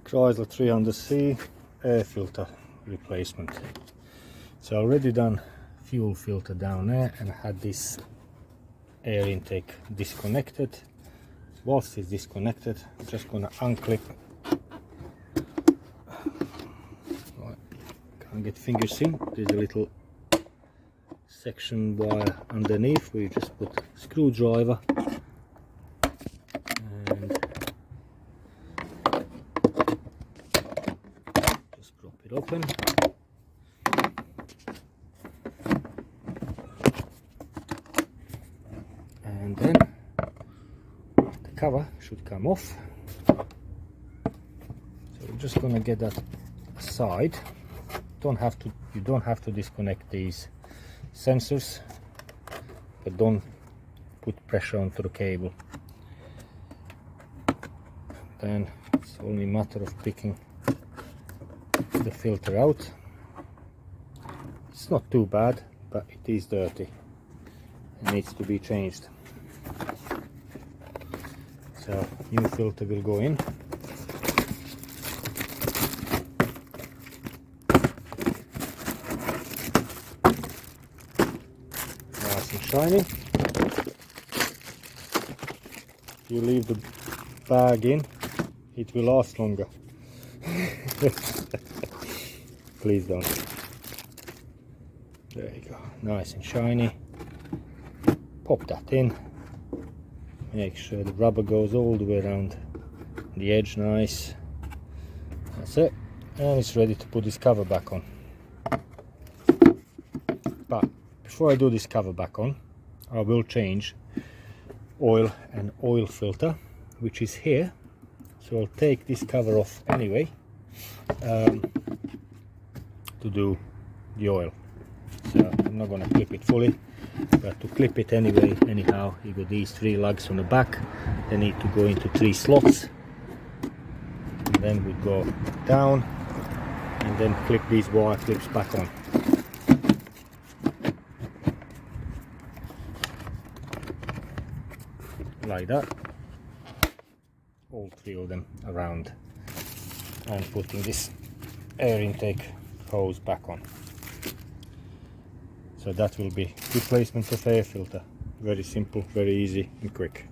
Chrysler 300C air filter replacement. So I already done fuel filter down there and I had this air intake disconnected. Whilst it's disconnected, I'm just gonna unclip. Right. Can't get fingers in. There's a little section wire underneath where you just put screwdriver and just prop it open. And then the cover should come off. So we're just gonna get that aside. You don't have to disconnect these sensors, but don't put pressure onto the cable. Then it's only a matter of picking the filter out. It's not too bad, but it is dirty. It needs to be changed. So new filter will go in. Nice and shiny. You leave the bag in, it will last longer. Please don't. There you go, nice and shiny. Pop that in. Make sure the rubber goes all the way around the edge, nice. That's it, and it's ready to put this cover back on. But before I do this cover back on, I will change oil and oil filter, which is here. So I'll take this cover off anyway to do the oil. So I'm not going to clip it fully, but to clip it anyhow, you got these 3 lugs on the back. They need to go into 3 slots, and then we go down and then clip these wire clips back on. Like that, all 3 of them around, and putting this air intake hose back on. So that will be replacement of air filter. Very simple, very easy and quick.